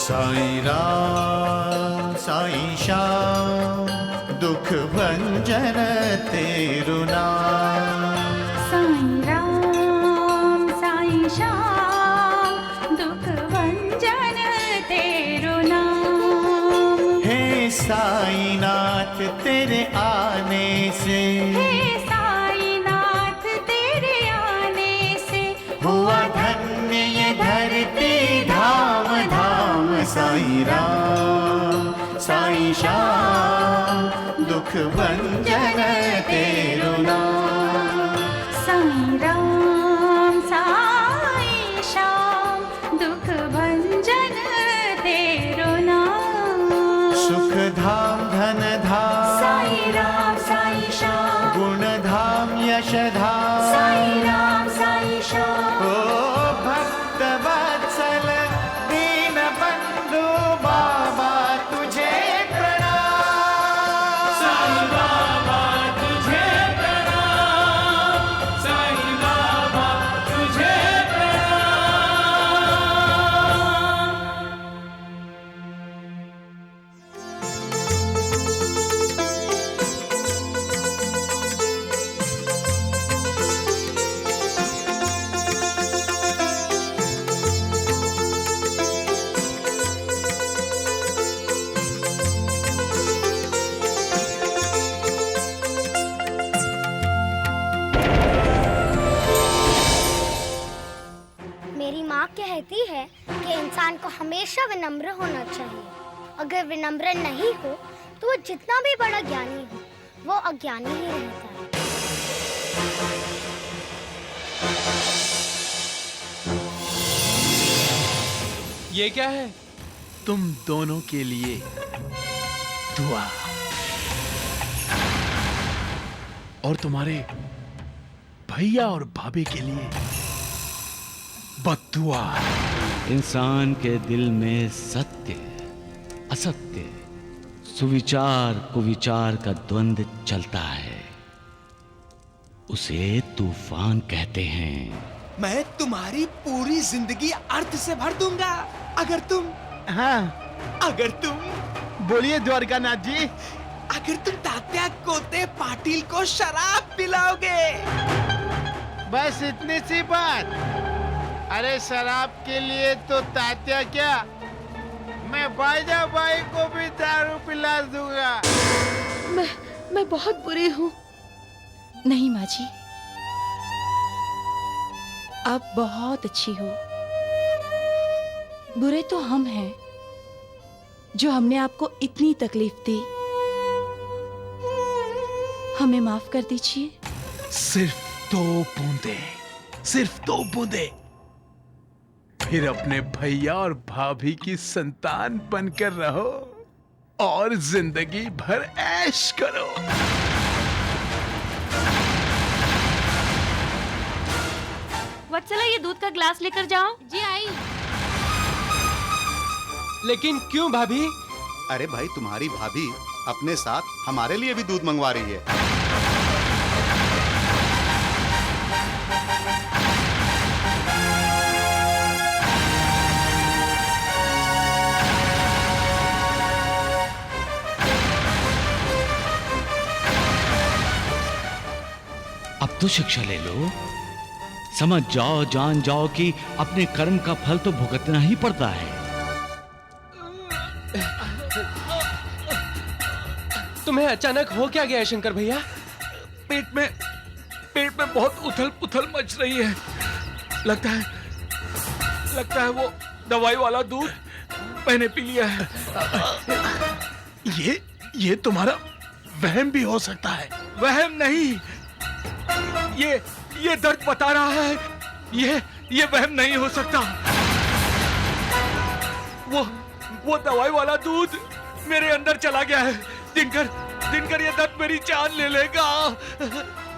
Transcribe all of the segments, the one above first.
साईं राम साईं श्याम दुख भंजन तेरु नाम। साईं राम साईं श्याम दुख भंजन तेरु नाम। हे साईं नाथ तेरे आने से, हे साईं नाथ तेरे आने से हुआ धन्य ये धरती धाम धाम। साईं राम साईं श्याम दुख भंजन तेरु नाम। साईं राम साईं श्याम दुख भंजन तेरु नाम। सुख धाम धन धाम साईं राम साईं श्याम गुण धाम यश धाम। साईं राम साईं श्याम ओ भक्त वत्सल दीन बंधु बाबा तुझे प्रणाम। साईं बाबा तुझे प्रणाम, साईं बाबा तुझे प्रणाम। मेरी माँ कहती है कि इंसान को हमेशा विनम्र होना चाहिए। अगर विनम्र नहीं हो तो वो जितना भी बड़ा ज्ञानी हो वो अज्ञानी ही रहता है। ये क्या है? तुम दोनों के लिए दुआ और तुम्हारे भैया और भाभी के लिए बद्दुआ। इंसान के दिल में सत्य असत्य सुविचार कुविचार का द्वंद्व चलता है, उसे तूफान कहते हैं। मैं तुम्हारी पूरी जिंदगी अर्थ से भर दूंगा अगर तुम अगर तुम बोलिए द्वारकानाथ जी। अगर तुम तात्या कोते पाटिल को शराब पिलाओगे। बस इतनी सी बात। अरे शराब के लिए तो तात्या क्या, मैं बाजा भाई को भी दारू पिला दूंगा। मैं बहुत बुरी हूँ। नहीं माँ जी, आप बहुत अच्छी हो। बुरे तो हम हैं जो हमने आपको इतनी तकलीफ दी। हमें माफ कर दीजिए। सिर्फ 2 बूंदे, सिर्फ 2 बूंदे, फिर अपने भैया और भाभी की संतान बनकर रहो और जिंदगी भर ऐश करो। वत्सला ये दूध का ग्लास लेकर जाओ। जी आई। लेकिन क्यों भाभी? अरे भाई तुम्हारी भाभी अपने साथ हमारे लिए भी दूध मंगवा रही है। अब तो शिक्षा ले लो, समझ जाओ जान जाओ कि अपने कर्म का फल तो भुगतना ही पड़ता है। तुम्हें अचानक हो क्या गया शंकर भैया? पेट में बहुत उथल पुथल मच रही है। लगता है वो दवाई वाला दूध मैंने पी लिया है। ये तुम्हारा वहम भी हो सकता है। वहम नहीं, ये दर्द बता रहा है। ये वहम नहीं हो सकता। वो दवाई वाला दूध मेरे अंदर चला गया है। दिनकर ये दर्द मेरी जान ले लेगा।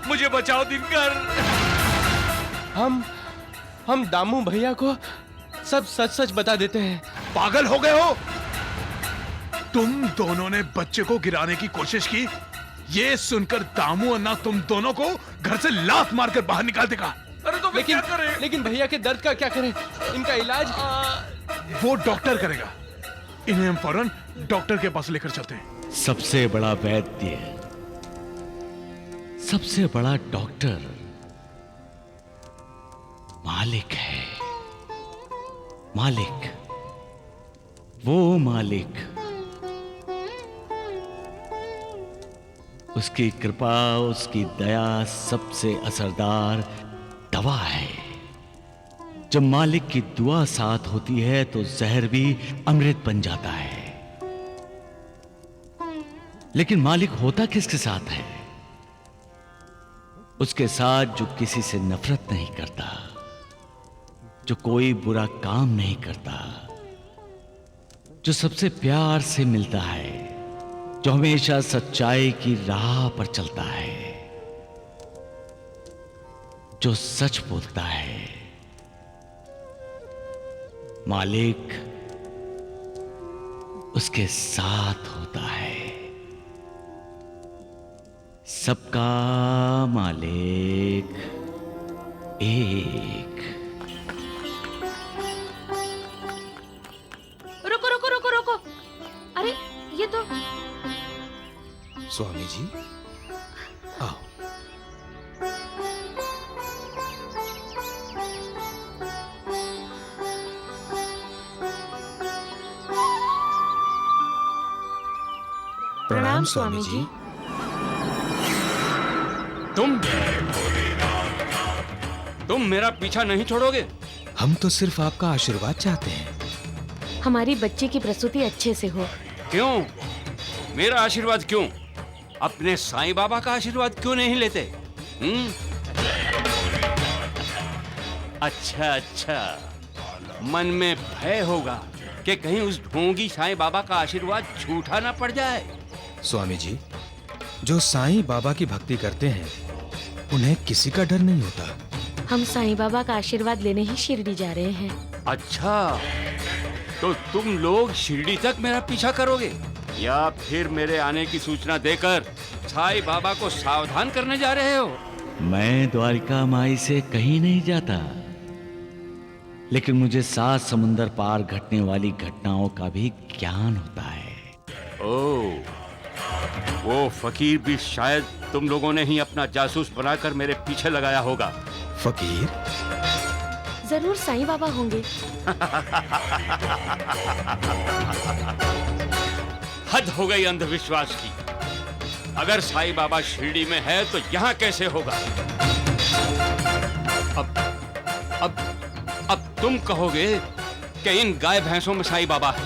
मुझे बचाओ दिनकर। हम दामू भैया को सब सच सच बता देते हैं। पागल हो गए हो? तुम दोनों ने बच्चे को गिराने की कोशिश की। ये सुनकर दामू अन्ना तुम दोनों को घर से लात मारकर बाहर निकाल देगा। अरे तो लेकिन भैया के दर्द का क्या करें? इनका इलाज वो डॉक्टर करेगा। इन्हें हम फौरन डॉक्टर के पास लेकर चलते हैं। सबसे बड़ा वैद्य, सबसे बड़ा डॉक्टर मालिक है। मालिक, वो मालिक, उसकी कृपा, उसकी दया सबसे असरदार दवा है। जब मालिक की दुआ साथ होती है तो जहर भी अमृत बन जाता है। लेकिन मालिक होता किसके साथ है? उसके साथ जो किसी से नफरत नहीं करता, जो कोई बुरा काम नहीं करता, जो सबसे प्यार से मिलता है, जो हमेशा सच्चाई की राह पर चलता है, जो सच बोलता है। मालिक उसके साथ होता है। सबका मालिक एक। रुको रुको रुको रुको, अरे ये तो स्वामी जी आओ। प्रणाम स्वामी जी। तुम मेरा पीछा नहीं छोड़ोगे? हम तो सिर्फ आपका आशीर्वाद चाहते हैं। हमारी बच्ची की प्रसूति अच्छे से हो। क्यों? मेरा आशीर्वाद क्यों? अपने साईं बाबा का आशीर्वाद क्यों नहीं लेते? अच्छा अच्छा, मन में भय होगा कि कहीं उस ढोंगी साईं बाबा का आशीर्वाद झूठा ना पड़ जाए। स्वामी जी, जो साईं बाबा की भक्ति करते हैं उन्हें किसी का डर नहीं होता। हम साईं बाबा का आशीर्वाद लेने ही शिरडी जा रहे हैं। अच्छा, तो तुम लोग शिरडी तक मेरा पीछा करोगे या फिर मेरे आने की सूचना देकर साईं बाबा को सावधान करने जा रहे हो? मैं द्वारिका माई से कहीं नहीं जाता, लेकिन मुझे 7 समुंदर पार घटने वाली घटनाओं का भी ज्ञान होता है। ओह, वो फकीर भी शायद तुम लोगों ने ही अपना जासूस बनाकर मेरे पीछे लगाया होगा। फकीर? जरूर साईं बाबा होंगे। हद हो गई अंधविश्वास की। अगर साईं बाबा शिरडी में है तो यहाँ कैसे होगा? अब तुम कहोगे कि इन गाय भैंसों में साईं बाबा है,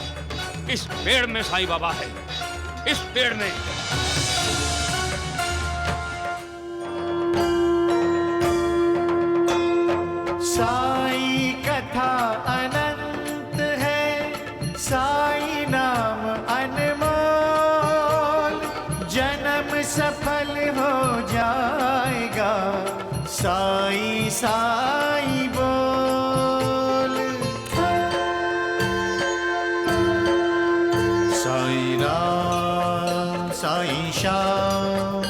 इस पेड़ में साईं बाबा है, इस पेड़ में। साई कथा अनंत है, साई नाम अनमोल, जन्म सफल हो जाएगा, साई साई बोल। साई राम साई श्याम,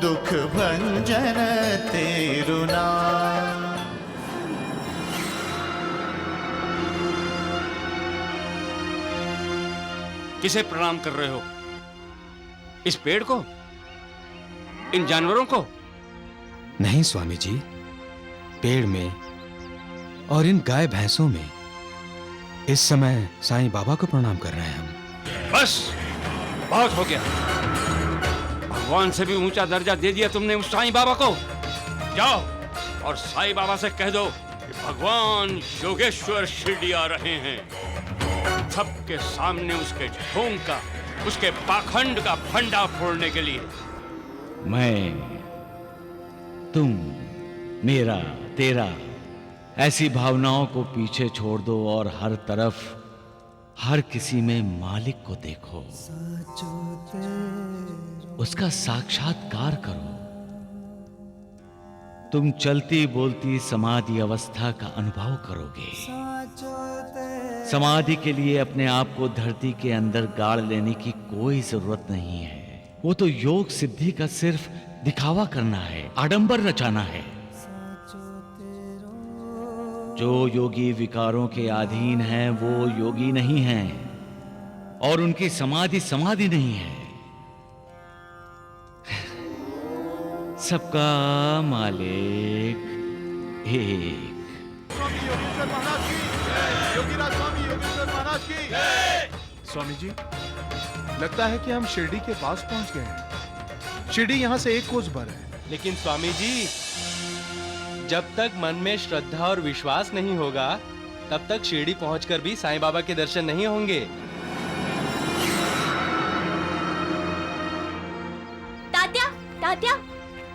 दुख भंजन तेरु नाम। किसे प्रणाम कर रहे हो? इस पेड़ को? इन जानवरों को? नहीं स्वामी जी, पेड़ में और इन गाय भैंसों में। इस समय साईं बाबा को प्रणाम कर रहे हैं हम। बस, बहुत हो गया। भगवान से भी ऊंचा दर्जा दे दिया तुमने उस साईं बाबा को। जाओ और साईं बाबा से कह दो कि भगवान योगेश्वर शिरडी आ रहे हैं। सबके सामने उसके ढोंग का, उसके पाखंड का फंडा फोड़ने के लिए। मैं, तुम, मेरा, तेरा, ऐसी भावनाओं को पीछे छोड़ दो और हर तरफ, हर किसी में मालिक को देखो, उसका साक्षात्कार करो। तुम चलती बोलती समाधि अवस्था का अनुभव करोगे। समाधि के लिए अपने आप को धरती के अंदर गाड़ लेने की कोई जरूरत नहीं है। वो तो योग सिद्धि का सिर्फ दिखावा करना है, आडंबर रचाना है। जो योगी विकारों के अधीन हैं वो योगी नहीं हैं। और उनकी समाधि समाधि नहीं है। सबका मालिक एक। स्वामी जी, लगता है कि हम शिरडी के पास पहुंच गए हैं। शिरडी यहाँ से 1 कोस भर है। लेकिन स्वामी जी, जब तक मन में श्रद्धा और विश्वास नहीं होगा, तब तक शिरडी पहुंचकर भी साईं बाबा के दर्शन नहीं होंगे। तात्या, तात्या,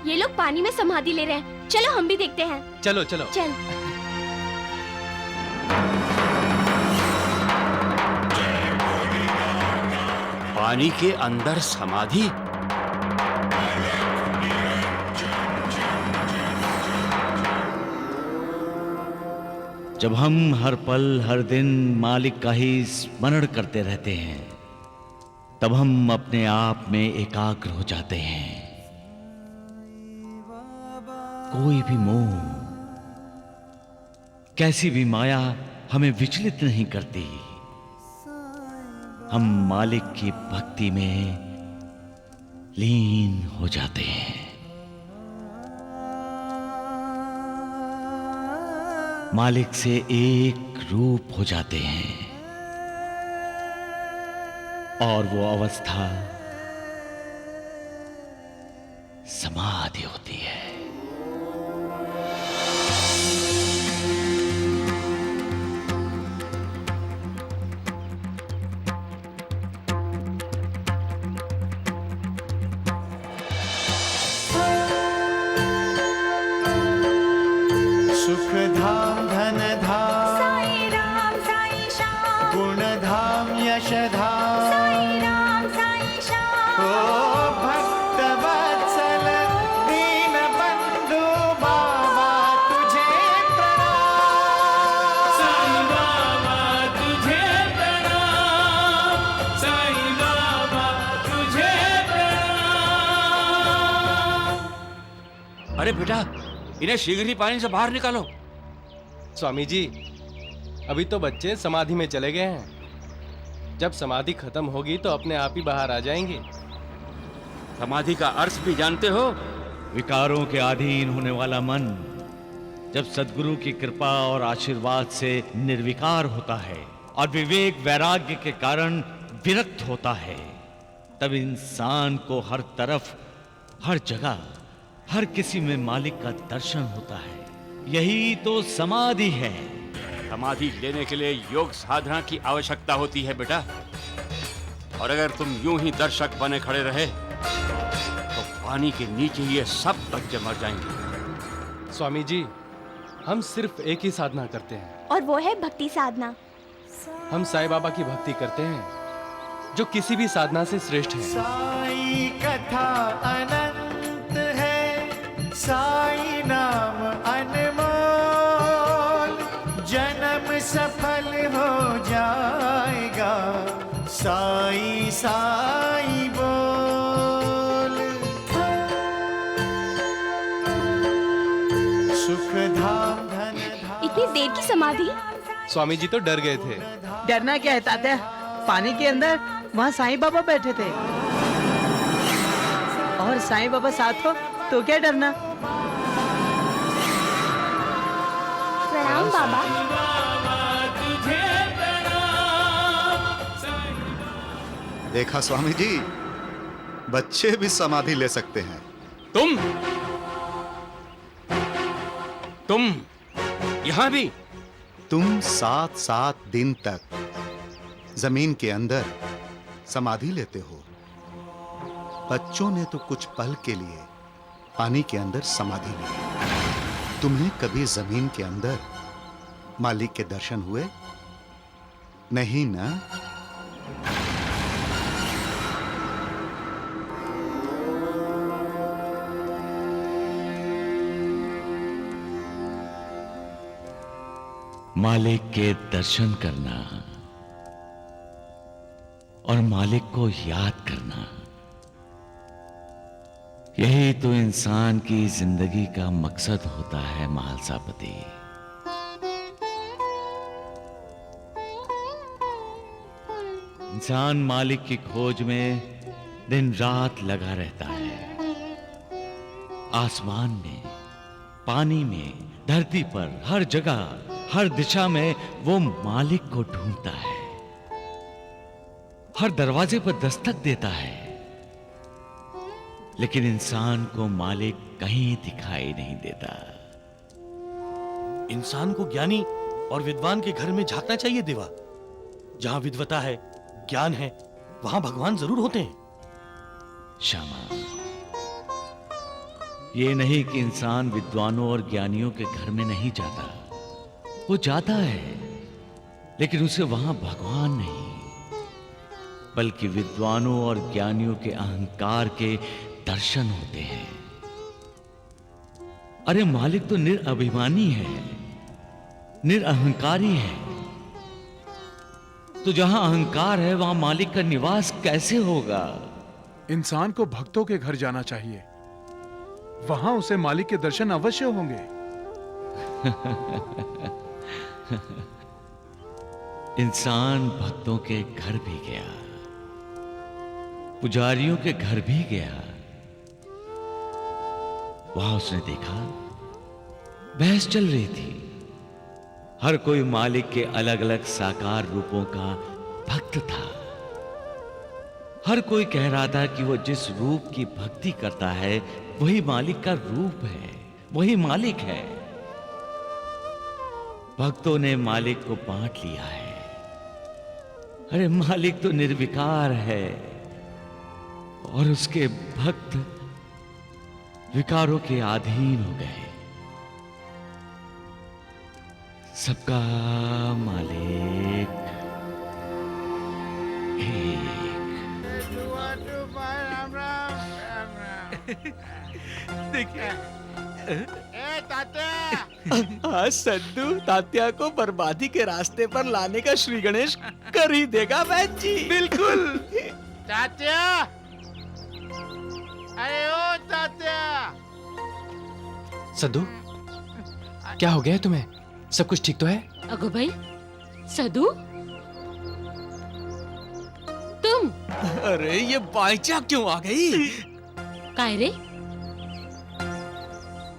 ये लोग पानी में समाधि ले रहे हैं। चलो हम भी देखते हैं। चलो चलो। चल। पानी के अंदर समाधि? जब हम हर पल हर दिन मालिक का ही स्मरण करते रहते हैं, तब हम अपने आप में एकाग्र हो जाते हैं। कोई भी मोह, कैसी भी माया हमें विचलित नहीं करती। हम मालिक की भक्ति में लीन हो जाते हैं। मालिक से एक रूप हो जाते हैं और वो अवस्था समाधि होती है। सुख धाम धन धाम साई राम साई श्याम, गुण धाम यश धाम साई राम साई श्याम। ओ भक्त वत्सल दीन बंधु बाबा तुझे प्रणाम। साई बाबा तुझे प्रणाम, साई बाबा तुझे प्रणाम। अरे बेटा, इन्हें शीघ्र ही पानी से बाहर निकालो। स्वामी जी, अभी तो बच्चे समाधि में चले गए हैं। जब समाधि खत्म होगी तो अपने आप ही बाहर आ जाएंगे। समाधि का अर्थ भी जानते हो? विकारों के अधीन होने वाला मन जब सद्गुरु की कृपा और आशीर्वाद से निर्विकार होता है और विवेक वैराग्य के कारण विरक्त होता है, तब इंसान को हर तरफ, हर जगह, हर किसी में मालिक का दर्शन होता है। यही तो समाधि है। समाधि लेने के लिए योग साधना की आवश्यकता होती है बेटा। और अगर तुम यूं ही दर्शक बने खड़े रहे तो पानी के नीचे ये सब बच्चे मर जाएंगे। स्वामी जी, हम सिर्फ एक ही साधना करते हैं, और वो है भक्ति साधना। हम साईं बाबा की भक्ति करते हैं, जो किसी भी साधना से श्रेष्ठ है। साई कथा अनंत है, साई नाम अनमोल, जन्म सफल हो जाएगा, साई साई बोल। सुख धाम धन धाम। इतनी देर की समाधि? स्वामी जी तो डर गए थे। डरना क्या है तात्या, पानी के अंदर वहाँ साईं बाबा बैठे थे, और साईं बाबा साथ हो तो क्या डरना। प्रणाम बाबा। देखा स्वामी जी, बच्चे भी समाधि ले सकते हैं। तुम यहां भी? तुम 7-7 दिन तक जमीन के अंदर समाधि लेते हो। बच्चों ने तो कुछ पल के लिए पानी के अंदर समाधि ली। तुम्हें कभी जमीन के अंदर मालिक के दर्शन हुए? नहीं ना? मालिक के दर्शन करना और मालिक को याद करना, यही तो इंसान की जिंदगी का मकसद होता है महालसापति। इंसान मालिक की खोज में दिन रात लगा रहता है। आसमान में, पानी में, धरती पर, हर जगह, हर दिशा में वो मालिक को ढूंढता है। हर दरवाजे पर दस्तक देता है, लेकिन इंसान को मालिक कहीं दिखाई नहीं देता। इंसान को ज्ञानी और विद्वान के घर में झांकना चाहिए देवा। जहां विद्वता है, ज्ञान है, वहां भगवान जरूर होते हैं। श्यामा, ये नहीं कि इंसान विद्वानों और ज्ञानियों के घर में नहीं जाता, वो जाता है, लेकिन उसे वहां भगवान नहीं, बल्कि विद्वानों और ज्ञानियों के अहंकार के दर्शन होते हैं। अरे मालिक तो निरअभिमानी है, निरअहंकारी है, तो जहां अहंकार है वहां मालिक का निवास कैसे होगा? इंसान को भक्तों के घर जाना चाहिए, वहां उसे मालिक के दर्शन अवश्य होंगे। इंसान भक्तों के घर भी गया, पुजारियों के घर भी गया। वहां उसने देखा बहस चल रही थी। हर कोई मालिक के अलग अलग साकार रूपों का भक्त था। हर कोई कह रहा था कि वो जिस रूप की भक्ति करता है वही मालिक का रूप है, वही मालिक है। भक्तों ने मालिक को बांट लिया है। अरे मालिक तो निर्विकार है और उसके भक्त विकारों के अधीन हो गए। सबका मालिक एक। देखिए आज सद्दू तात्या को बर्बादी के रास्ते पर लाने का श्री गणेश कर ही देगा बहन जी। बिल्कुल। तात्या, अरे ओ तात्या। सद्दू, क्या हो गया है तुम्हें? सब कुछ ठीक तो है? अगो भाई, सदू तुम? अरे ये बाईचा क्यों आ गई? काय रे,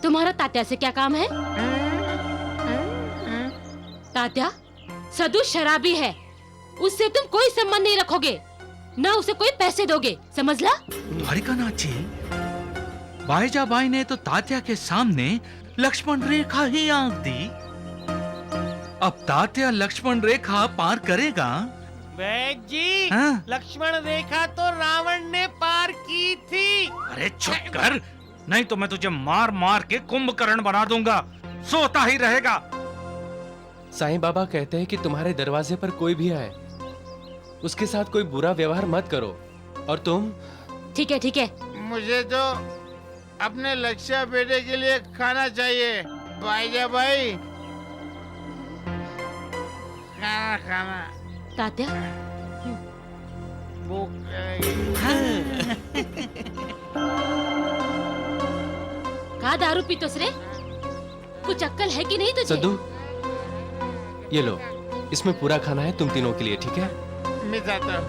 तुम्हारा तात्या से क्या काम है? तात्या, सदू शराबी है, उससे तुम कोई संबंध नहीं रखोगे, ना उसे कोई पैसे दोगे, समझ ला? द्वारिकानाथ जी, बाईजा बाई ने तो तात्या के सामने लक्ष्मण रेखा ही आंक दी। अब तात्या लक्ष्मण रेखा पार करेगा? बैग जी, हाँ? लक्ष्मण रेखा तो रावण ने पार की थी। अरे चुप कर, नहीं तो मैं तुझे मार मार के कुंभकर्ण बना दूंगा, सोता ही रहेगा। साईं बाबा कहते हैं कि तुम्हारे दरवाजे पर कोई भी आए, उसके साथ कोई बुरा व्यवहार मत करो। और तुम? ठीक है ठीक है। मुझे तो अपने लक्ष्य बेटे के लिए खाना चाहिए। भाईजा भाई, खाना खाना। तात्या, भूख लगेगी। का दारू पीतोस रे? कुछ अक्कल है कि नहीं तुझे? सद्दू, ये लो, इसमें पूरा खाना है तुम तीनों के लिए, ठीक है? मैं जाता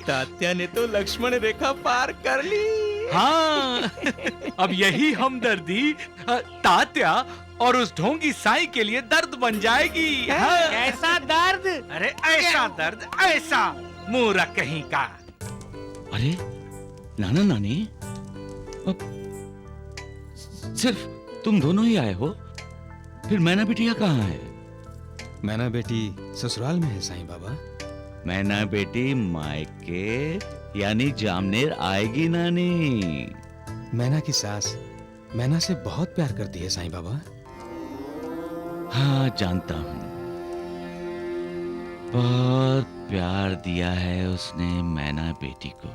तात्या ने तो लक्ष्मण रेखा पार कर ली। हाँ, अब यही हमदर्दी तात्या और उस ढोंगी साईं के लिए दर्द बन जाएगी। हाँ? ऐसा दर्द? अरे ऐसा दर्द, ऐसा मूर्ख कहीं का। अरे नाना नानी, अब सिर्फ तुम दोनों ही आए हो? फिर मैना बिटिया कहाँ है? मैना बेटी ससुराल में है साईं बाबा। मैना बेटी मायके यानी जामनेर आएगी नानी। मैना की सास मैना से बहुत प्यार करती है साईं बाबा। हाँ जानता हूँ, बहुत प्यार दिया है उसने मैना बेटी को।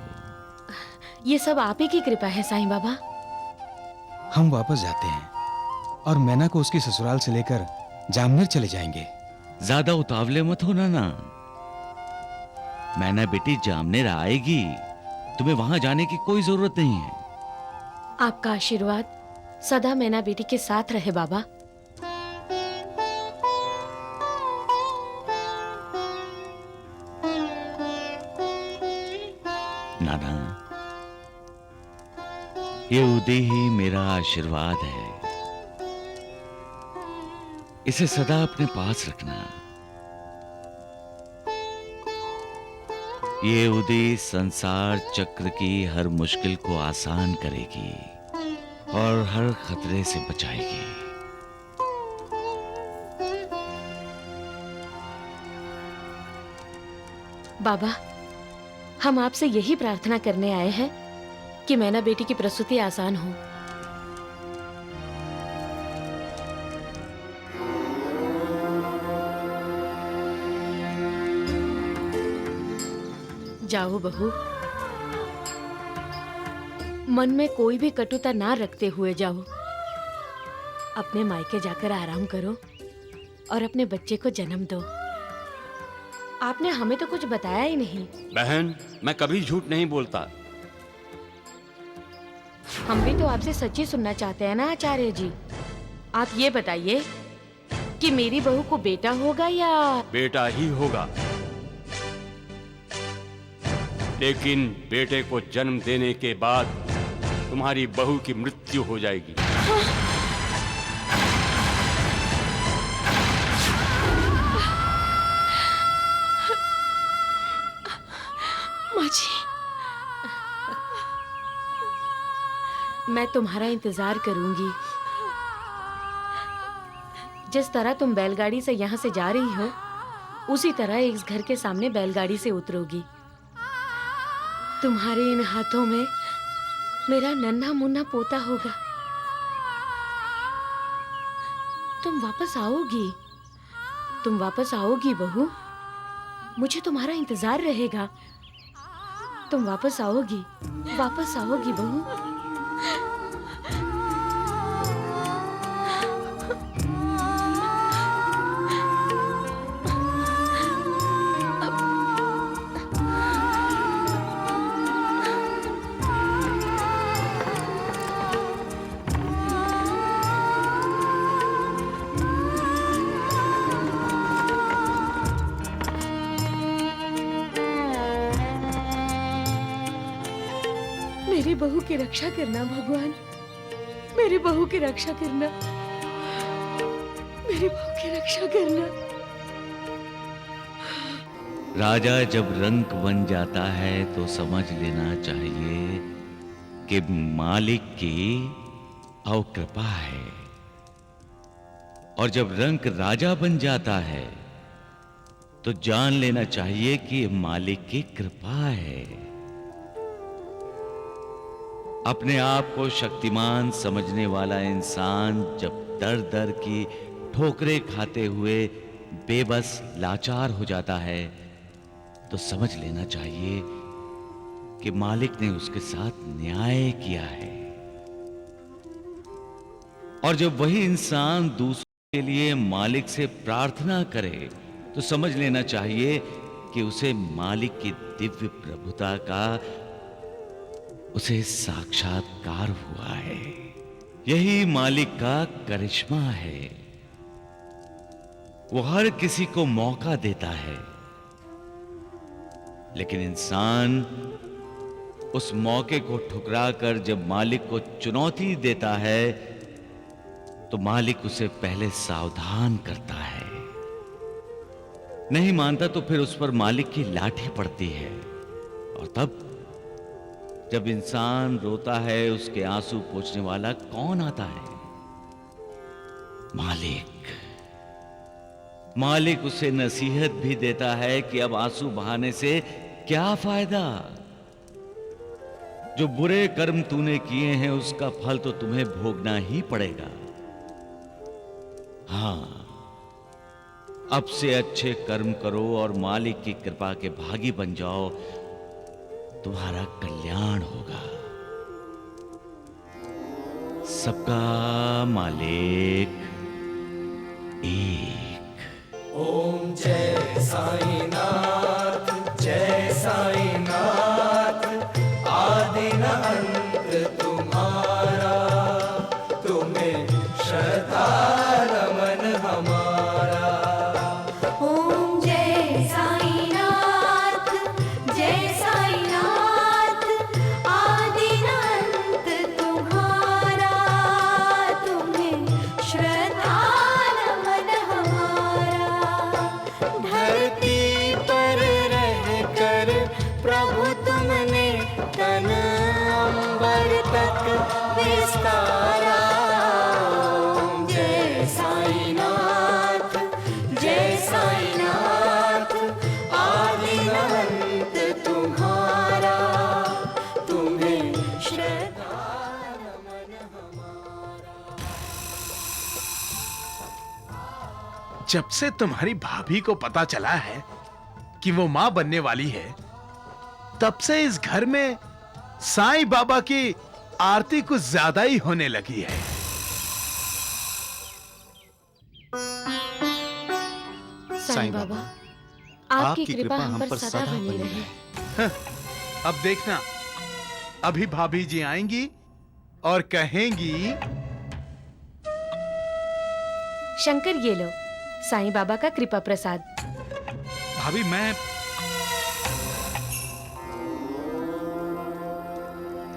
ये सब आप ही की कृपा है साईं बाबा। हम वापस जाते हैं और मैना को उसकी ससुराल से लेकर जामनेर चले जाएंगे। ज्यादा उतावले मत हो ना। मैना बेटी जामनेर आएगी, तुम्हें वहां जाने की कोई जरूरत नहीं है। आपका आशीर्वाद सदा मैना बेटी के साथ रहे बाबा। नाना, ये उदय ही मेरा आशीर्वाद है, इसे सदा अपने पास रखना। ये उदय संसार चक्र की हर मुश्किल को आसान करेगी और हर खतरे से बचाएगी। बाबा, हम आपसे यही प्रार्थना करने आए हैं कि मैना बेटी की प्रसूति आसान हो। जाओ बहू, मन में कोई भी कटुता ना रखते हुए जाओ। अपने मायके जाकर आराम करो और अपने बच्चे को जन्म दो। आपने हमें तो कुछ बताया ही नहीं। बहन, मैं कभी झूठ नहीं बोलता। हम भी तो आपसे सच्ची सुनना चाहते हैं ना आचार्य जी। आप ये बताइए कि मेरी बहू को बेटा होगा या? बेटा ही होगा, लेकिन बेटे को जन्म देने के बाद तुम्हारी बहू की मृत्यु हो जाएगी। माँ जी, मैं तुम्हारा इंतजार करूंगी। जिस तरह तुम बैलगाड़ी से यहाँ से जा रही हो, उसी तरह इस घर के सामने बैलगाड़ी से उतरोगी। तुम्हारे इन हाथों में मेरा नन्हा मुन्ना पोता होगा। तुम वापस आओगी, तुम वापस आओगी बहू। मुझे तुम्हारा इंतजार रहेगा। तुम वापस आओगी बहू। मेरी बहू की रक्षा करना भगवान, मेरी बहू की रक्षा करना, मेरी बहू की रक्षा करना। राजा जब रंक बन जाता है तो समझ लेना चाहिए कि मालिक की अवकृपा है, और जब रंक राजा बन जाता है तो जान लेना चाहिए कि मालिक की कृपा है। अपने आप को शक्तिमान समझने वाला इंसान जब दर दर की ठोकरें खाते हुए बेबस लाचार हो जाता है तो समझ लेना चाहिए कि मालिक ने उसके साथ न्याय किया है। और जब वही इंसान दूसरों के लिए मालिक से प्रार्थना करे तो समझ लेना चाहिए कि उसे मालिक की दिव्य प्रभुता का उसे साक्षात्कार हुआ है। यही मालिक का करिश्मा है। वो हर किसी को मौका देता है, लेकिन इंसान उस मौके को ठुकराकर जब मालिक को चुनौती देता है तो मालिक उसे पहले सावधान करता है। नहीं मानता तो फिर उस पर मालिक की लाठी पड़ती है, और तब जब इंसान रोता है उसके आंसू पोंछने वाला कौन आता है? मालिक। मालिक उसे नसीहत भी देता है कि अब आंसू बहाने से क्या फायदा? जो बुरे कर्म तूने किए हैं उसका फल तो तुम्हें भोगना ही पड़ेगा। हां, अब से अच्छे कर्म करो और मालिक की कृपा के भागी बन जाओ, तुम्हारा कल्याण होगा। सबका मालिक एक। ओम जय साईनाथ, जय साईनाथ, आदि न अंत तुम्हारा। विस्तारा। जय साईनाथ, जय साईनाथ, आदि अनंत तुम्हारा, तुम्हें श्रद्धा नमन हमारा। जब से तुम्हारी भाभी को पता चला है कि वो मां बनने वाली है, तब से इस घर में साईं बाबा की आरती कुछ ज्यादा ही होने लगी है। साईं बाबा, आपकी कृपा हम पर सदा बनी रहे। अब देखना, अभी भाभी जी आएंगी और कहेंगी, शंकर ये लो साईं बाबा का कृपा प्रसाद। भाभी मैं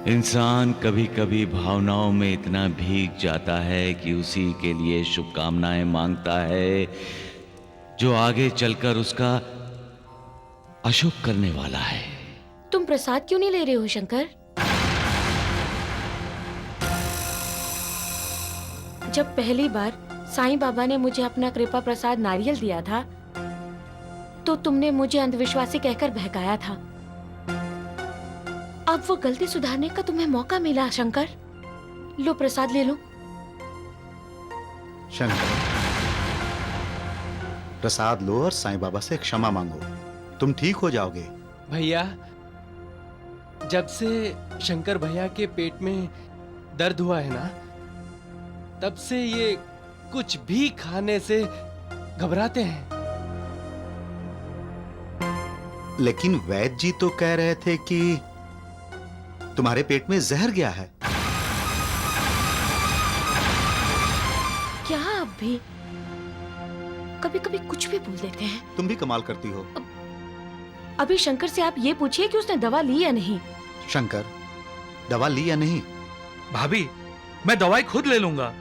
इंसान कभी कभी भावनाओं में इतना भीग जाता है कि उसी के लिए शुभकामनाएं मांगता है जो आगे चलकर उसका अशुभ करने वाला है। तुम प्रसाद क्यों नहीं ले रहे हो शंकर? जब पहली बार साईं बाबा ने मुझे अपना कृपा प्रसाद नारियल दिया था, तो तुमने मुझे अंधविश्वासी कहकर बहकाया था। अब वो गलती सुधारने का तुम्हें मौका मिला शंकर। लो प्रसाद ले लो। शंकर, प्रसाद लो और साईं बाबा से क्षमा मांगो, तुम ठीक हो जाओगे। भैया, जब से शंकर भैया के पेट में दर्द हुआ है ना, तब से ये कुछ भी खाने से घबराते हैं। लेकिन वैद्य जी तो कह रहे थे कि तुम्हारे पेट में जहर गया है। क्या आप भी कभी कभी कुछ भी बोल देते हैं। तुम भी कमाल करती हो। अभी शंकर से आप ये पूछिए कि उसने दवा ली या नहीं। शंकर, दवा ली या नहीं? भाभी, मैं दवाई खुद ले लूंगा।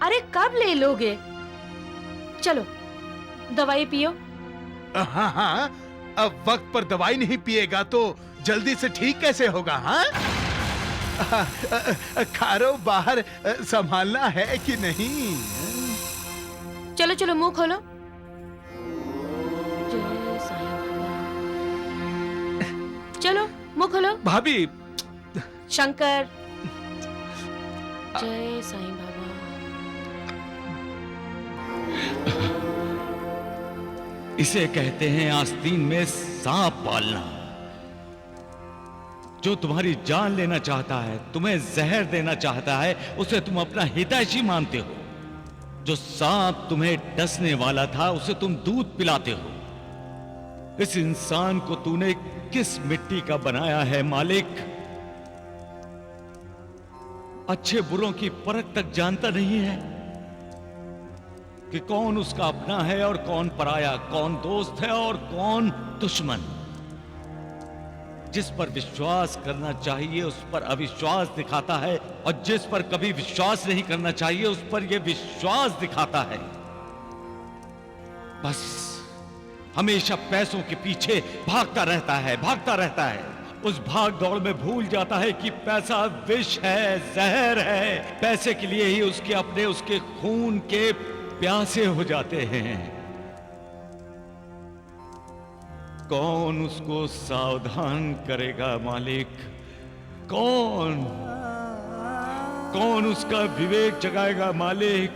अरे कब ले लोगे? चलो दवाई पियो। हाँ हाँ, अब वक्त पर दवाई नहीं पिएगा तो जल्दी से ठीक कैसे होगा? हाँ, खारो बाहर संभालना है कि नहीं? चलो चलो मुंह खोलो। जय साईं बाबा। चलो मुंह खोलो। भाभी। शंकर, जय साईं बाबा। इसे कहते हैं आस्तीन में सांप पालना। जो तुम्हारी जान लेना चाहता है, तुम्हें जहर देना चाहता है, उसे तुम अपना हितैषी मानते हो। जो सांप तुम्हें डसने वाला था, उसे तुम दूध पिलाते हो। इस इंसान को तूने किस मिट्टी का बनाया है मालिक? अच्छे बुरों की परख तक जानता नहीं है कि कौन उसका अपना है और कौन पराया, कौन दोस्त है और कौन दुश्मन। जिस पर विश्वास करना चाहिए उस पर अविश्वास दिखाता है, और जिस पर कभी विश्वास नहीं करना चाहिए उस पर यह विश्वास दिखाता है। बस हमेशा पैसों के पीछे भागता रहता है। उस भाग दौड़ में भूल जाता है कि पैसा विष है, जहर है। पैसे के लिए ही उसके अपने, उसके खून के प्यासे हो जाते हैं। कौन उसको सावधान करेगा मालिक? कौन उसका विवेक जगाएगा मालिक?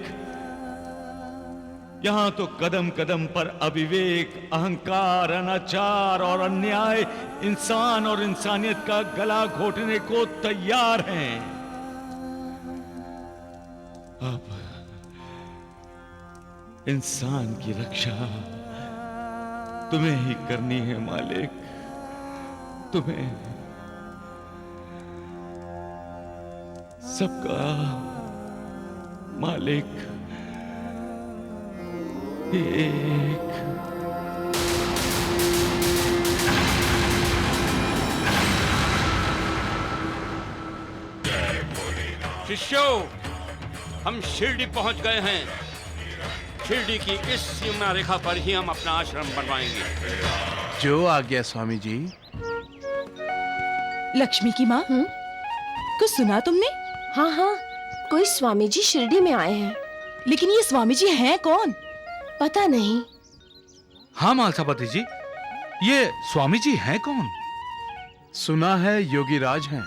यहां तो कदम कदम पर अविवेक, अहंकार, अनाचार और अन्याय इंसान और इंसानियत का गला घोटने को तैयार हैं। अब इंसान की रक्षा तुम्हें ही करनी है मालिक, तुम्हें। सबका मालिक एक। शिष्यों, हम शिरडी पहुंच गए हैं। शिरडी की इस सीमा रेखा पर ही हम अपना आश्रम बनवाएंगे। जो आ गया स्वामी जी। लक्ष्मी की माँ, कुछ सुना तुमने? हाँ हाँ, कोई स्वामी जी शिरडी में आए हैं। लेकिन ये स्वामी जी हैं कौन? पता नहीं। हाँ मालसापति जी, ये स्वामी जी हैं कौन? सुना है योगीराज हैं।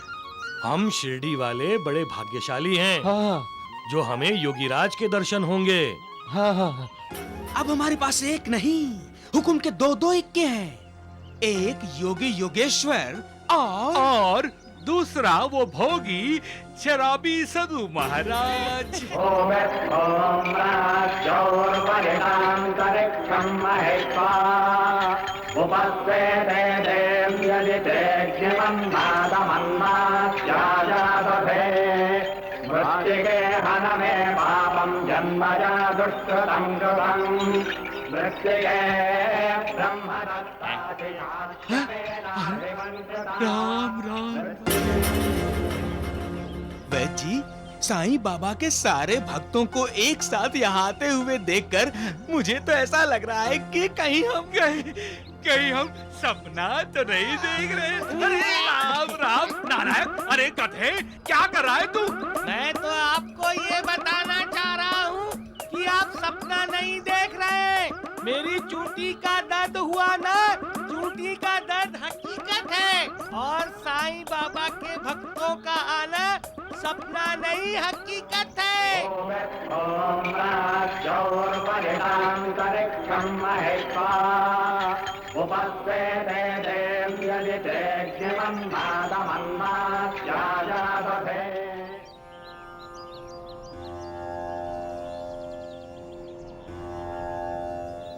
हम शिरडी वाले बड़े भाग्यशाली हैं। हाँ जो हमें योगीराज के दर्शन होंगे। हाँ हाँ। अब हमारे पास एक नहीं, हुकुम के दो दो इक्के हैं। एक योगी योगेश्वर और दूसरा वो भोगी शराबी सदु महाराज। राम राम। वैद्य जी, साईं बाबा के सारे भक्तों को एक साथ यहाँ आते हुए देखकर मुझे तो ऐसा लग रहा है कि कहीं हम सपना तो नहीं देख रहे। अरे राम राम नारायण, अरे गधे क्या कर रहा है तू? मैं तो आपको ये बताना चाह रहा हूँ कि आप सपना नहीं देख रहे। मेरी चूंटी का दर्द हुआ ना, चूंटी का दर्द हकीकत है। और साईं बाबा के भक्तों का आना सपना नहीं हकीकत है।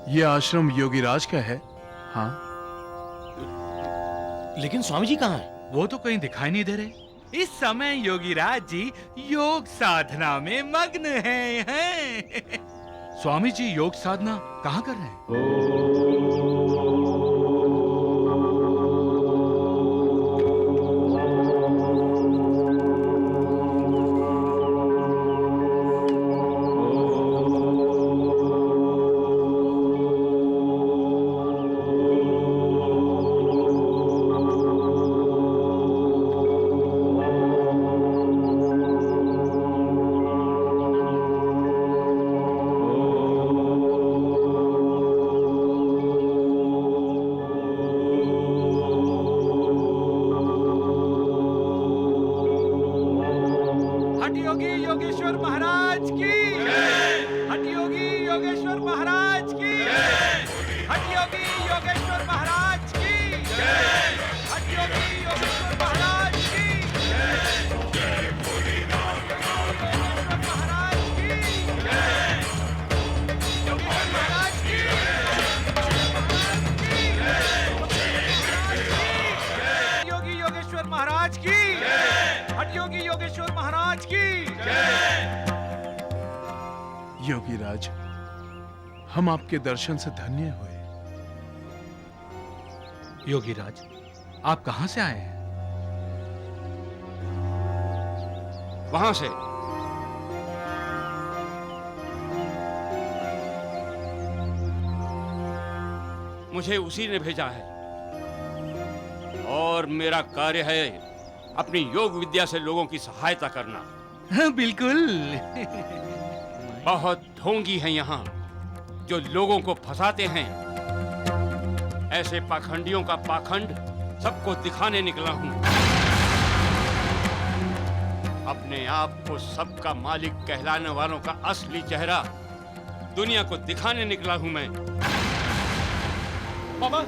ये आश्रम योगीराज का है। हाँ, लेकिन स्वामी जी कहाँ हैं? वो तो कहीं दिखाई नहीं दे रहे। इस समय योगीराज जी योग साधना में मग्न हैं। स्वामी जी योग साधना कहाँ कर रहे हैं? योगेश्वर महाराज की, हठ योगी योगेश्वर महाराज की, हठ योगी योगेश्वर महाराज की, हठ योगी योगेश्वर महाराज की, योगी योगेश्वर महाराज की, हठ योगी योगेश्वर महाराज की। योगीराज, हम आपके दर्शन से धन्य हुए। योगीराज, आप कहां से आए हैं? वहां से। मुझे उसी ने भेजा है और मेरा कार्य है अपनी योग विद्या से लोगों की सहायता करना। हाँ, बिल्कुल। बहुत ढोंगी हैं यहाँ जो लोगों को फंसाते हैं। ऐसे पाखंडियों का पाखंड सबको दिखाने निकला हूँ। अपने आप को सबका मालिक कहलाने वालों का असली चेहरा दुनिया को दिखाने निकला हूँ मैं। बाबा,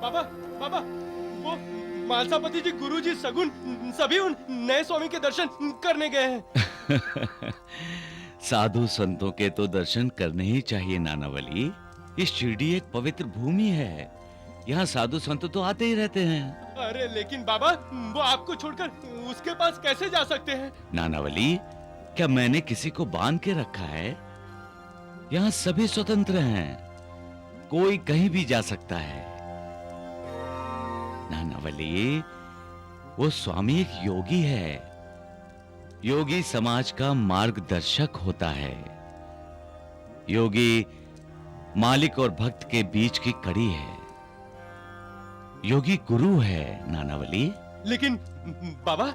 बाबा, बाबा, वो मालसापति जी, गुरु जी, सगुन सभी उन नए स्वामी के दर्शन करने गए हैं। साधु संतों के तो दर्शन करने ही चाहिए नानावली। ये शिरडी एक पवित्र भूमि है, यहाँ साधु संत तो आते ही रहते हैं। अरे लेकिन बाबा, वो आपको छोड़कर उसके पास कैसे जा सकते हैं? नानावली, क्या मैंने किसी को बांध के रखा है? यहाँ सभी स्वतंत्र हैं, कोई कहीं भी जा सकता है। नानावली, वो स्वामी एक योगी है। योगी समाज का मार्गदर्शक होता है। योगी मालिक और भक्त के बीच की कड़ी है। योगी गुरु है नानावली। लेकिन बाबा,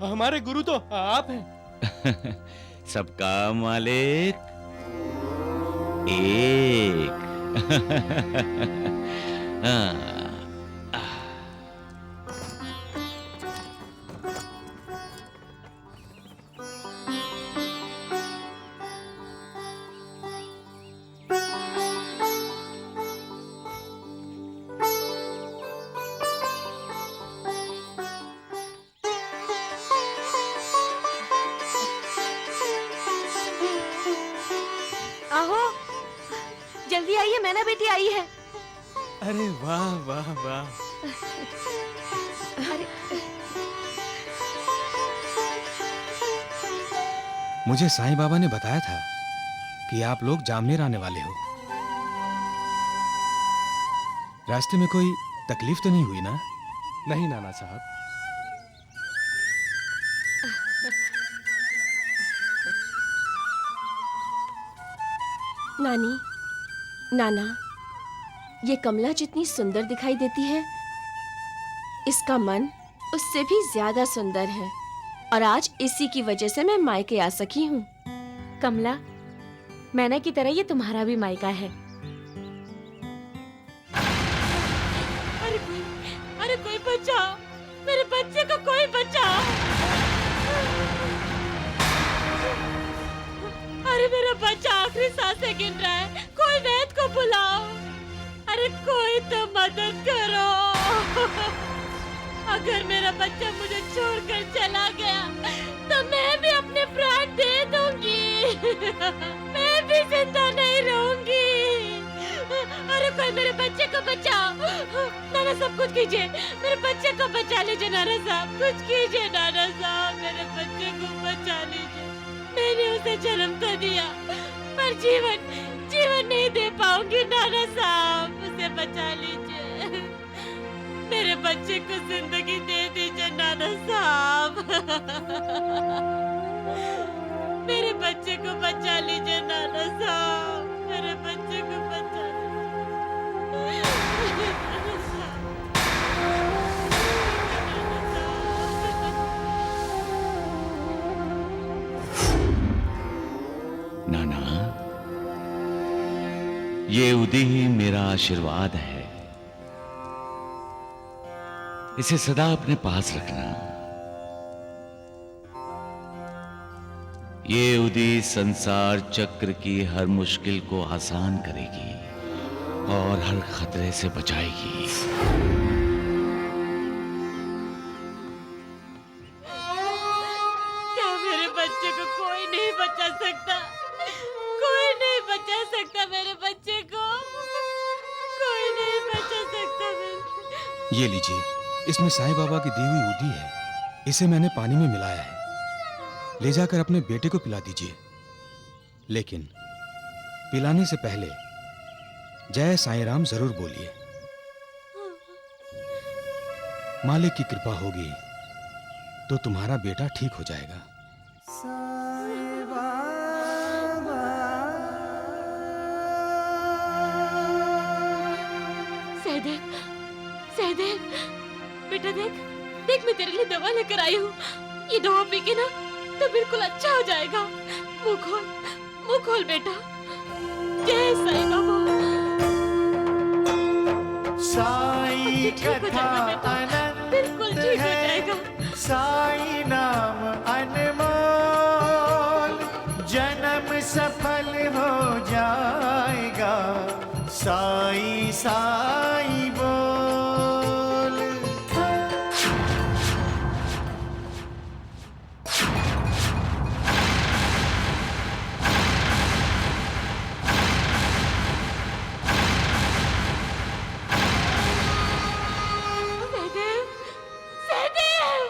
हमारे गुरु तो आप हैं। सबका मालिक एक। हाँ। आहो, जल्दी आइए, मैना बेटी आई है। अरे वाह वाह वाह। अरे मुझे साईं बाबा ने बताया था कि आप लोग जामनेर आने वाले हो। रास्ते में कोई तकलीफ तो नहीं हुई ना? नहीं नाना साहब। नानी, नाना, ये कमला जितनी सुंदर दिखाई देती है, इसका मन उससे भी ज्यादा सुंदर है, और आज इसी की वजह से मैं मायके आ सकी हूँ। कमला, मैना की तरह ये तुम्हारा भी मायका है। अरे कोई बचाओ, मेरे बच्चे को कोई बचाओ। अरे मेरा बच्चा आखिरी सांसें गिन रहा है, कोई वैद्य को बुलाओ। अरे कोई तो मदद करो। अगर मेरा बच्चा मुझे छोड़कर चला गया तो मैं भी अपने प्राण दे दूंगी। मैं भी जिंदा नहीं रहूंगी। अरे कोई मेरे बच्चे को बचाओ। नाना साहब कुछ कीजिए, मेरे बच्चे को बचा लीजिए। नाना साहब कुछ कीजिए। नाना साहब मेरे बच्चे को बचा लीजिए। मैंने उसे जन्म तो दिया पर जीवन नहीं दे पाऊंगी। नाना साहब उसे बचा लीजिए। मेरे बच्चे को जिंदगी दे दीजिए नाना साहब। मेरे बच्चे को बचा लीजिए नाना साहब। मेरे बच्चे को बचा नाना, ये उदी ही मेरा आशीर्वाद है, इसे सदा अपने पास रखना। ये उदी संसार चक्र की हर मुश्किल को आसान करेगी और हर खतरे से बचाएगी। क्या मेरे बच्चे को कोई नहीं बचा सकता? कोई नहीं बचा सकता मेरे बच्चे को। कोई नहीं बचा सकता मेरे। ये लीजिए, इसमें साईं बाबा की दी हुई उदी है। इसे मैंने पानी में मिलाया है, ले जाकर अपने बेटे को पिला दीजिए। लेकिन पिलाने से पहले जय साईं राम जरूर बोलिए। मालिक की कृपा होगी तो तुम्हारा बेटा ठीक हो जाएगा। सहदेव, सहदेव, बेटा देख, देख मैं तेरे लिए दवा लेकर आई हूँ। ये दवा पी के ना तो बिल्कुल अच्छा हो जाएगा। मुंह खोल बेटा। जय साईं बाबा। साईं कथा अनंत बिल्कुल ठीक हो जाएगा। साईं नाम अनमोल, जन्म सफल हो जाएगा। साईं साईं बोल। सहदेव, सहदेव,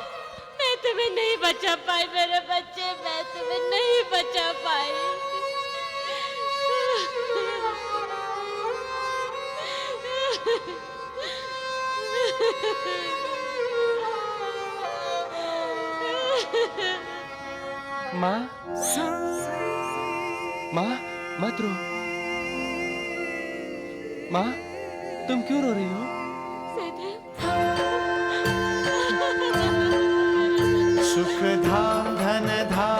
मैं तुम्हें नहीं बचा पाई मेरे बच्चे, मैं तुम्हें नहीं बचा पाई। माँ, माँ मत रो। माँ, तुम क्यों रो रही हो? सुख सुख धाम धन धाम